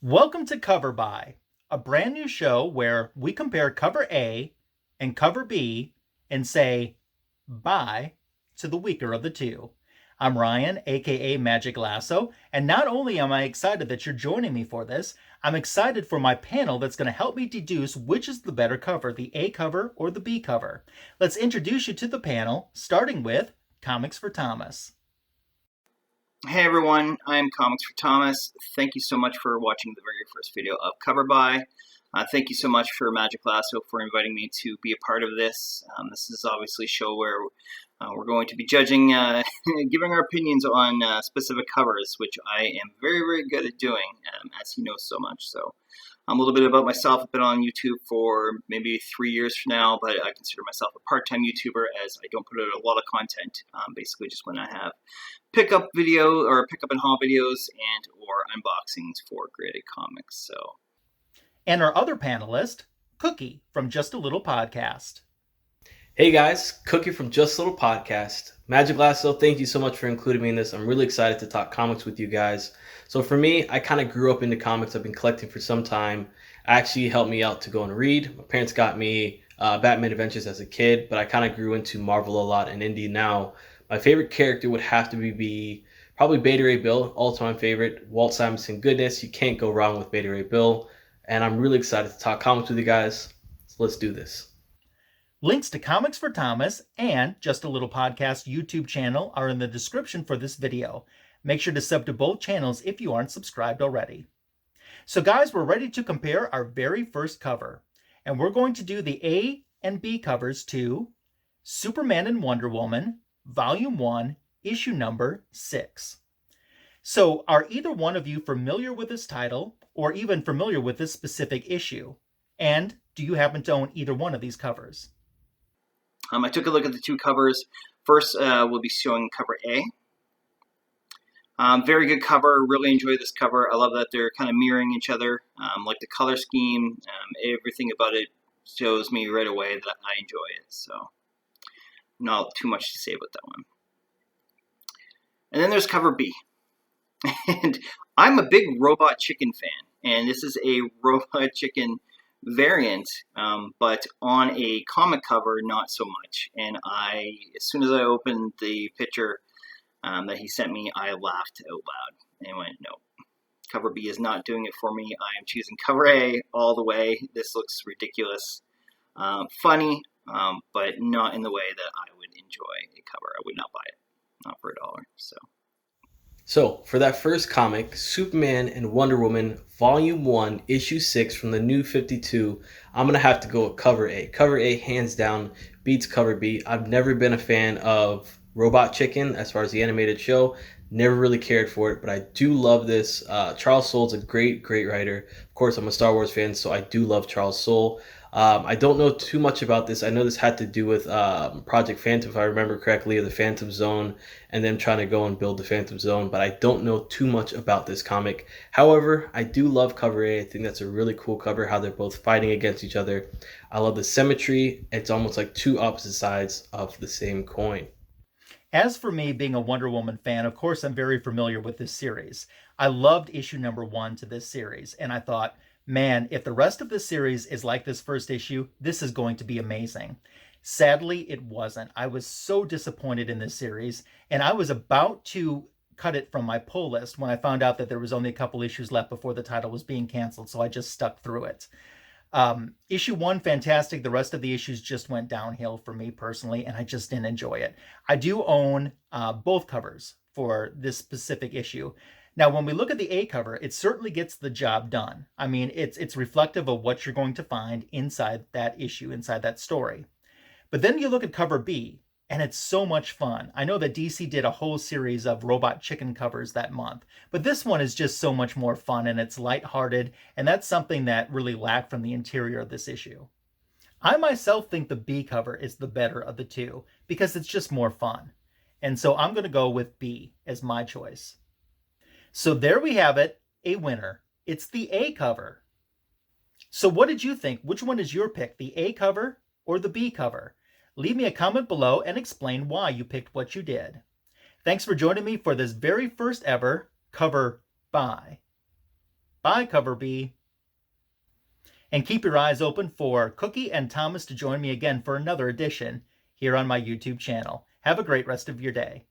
Welcome to Cover By, a brand new show where we compare cover A and cover B and say bye to the weaker of the two. I'm Ryan, aka Magic Lasso, and not only am I excited that you're joining me for this, I'm excited for my panel that's going to help me deduce which is the better cover, the A cover or the B cover. Let's introduce you to the panel, starting with Comics for Thomas. Hey everyone, I'm Comics for Thomas. Thank you so much for watching the very first video of Cover By. Thank you so much for Magic Lasso for inviting me to be a part of this. This is obviously a show where we're going to be judging, giving our opinions on specific covers, which I am very, very good at doing, as he knows so much. So a little bit about myself. I've been on YouTube for maybe 3 years now, but I consider myself a part-time YouTuber as I don't put out a lot of content, basically just when I have pickup and haul videos and or unboxings for graded comics. So, and our other panelist, Cookie from Just a Little Podcast. Hey guys, Cookie from Just a Little Podcast. Magic Lasso, thank you so much for including me in this. I'm really excited to talk comics with you guys. So for me, I kind of grew up into comics. I've been collecting for some time. Actually helped me out to go and read. My parents got me Batman Adventures as a kid, but I kind of grew into Marvel a lot and indie now. My favorite character would have to be probably Beta Ray Bill, all-time favorite. Walt Simonson goodness, you can't go wrong with Beta Ray Bill. And I'm really excited to talk comics with you guys. So let's do this. Links to Comics for Thomas and Just a Little Podcast YouTube channel are in the description for this video. Make sure to sub to both channels if you aren't subscribed already. So guys, we're ready to compare our very first cover. And we're going to do the A and B covers to Superman and Wonder Woman, Volume 1, Issue number 6. So are either one of you familiar with this title or even familiar with this specific issue? And do you happen to own either one of these covers? I took a look at the two covers. First, we'll be showing cover A. Very good cover. Really enjoy this cover. I love that they're kind of mirroring each other. Like the color scheme, everything about it shows me right away that I enjoy it. So, not too much to say about that one. And then there's cover B. And I'm a big Robot Chicken fan. And this is a Robot Chicken variant, but on a comic cover, not so much. And as soon as I opened the picture that he sent me, I laughed out loud and went, no, cover B is not doing it for me. I am choosing cover A all the way. This looks ridiculous, funny, but not in the way that I would enjoy a cover. I would not buy it, not for $1. So for that first comic, Superman and Wonder Woman, Volume 1, Issue 6 from the New 52, I'm going to have to go with cover A. Cover A, hands down, beats cover B. I've never been a fan of Robot Chicken as far as the animated show. Never really cared for it, but I do love this. Charles Soule's a great writer. Of course, I'm a Star Wars fan, so I do love Charles Soule. I don't know too much about this. I know this had to do with Project Phantom, if I remember correctly, or the Phantom Zone, and them trying to go and build the Phantom Zone, but I don't know too much about this comic. However, I do love cover A. I think that's a really cool cover, how they're both fighting against each other. I love the symmetry. It's almost like two opposite sides of the same coin. As for me, being a Wonder Woman fan, of course, I'm very familiar with this series. I loved issue number 1 to this series, and I thought, man, if the rest of the series is like this first issue, this is going to be amazing. Sadly, it wasn't. I was so disappointed in this series, and I was about to cut it from my pull list when I found out that there was only a couple issues left before the title was being canceled, so I just stuck through it. Issue 1, fantastic. The rest of the issues just went downhill for me personally, and I just didn't enjoy it. I do own both covers for this specific issue. Now, when we look at the A cover, it certainly gets the job done. I mean, it's reflective of what you're going to find inside that issue, inside that story. But then you look at cover B, and it's so much fun. I know that DC did a whole series of Robot Chicken covers that month, but this one is just so much more fun, and it's lighthearted, and that's something that really lacked from the interior of this issue. I myself think the B cover is the better of the two, because it's just more fun. And so I'm going to go with B as my choice. So there we have it, a winner. It's the A cover. So what did you think? Which one is your pick, the A cover or the B cover? Leave me a comment below and explain why you picked what you did. Thanks for joining me for this very first ever Cover By. Bye, Cover B. And keep your eyes open for Cookie and Thomas to join me again for another edition here on my YouTube channel. Have a great rest of your day.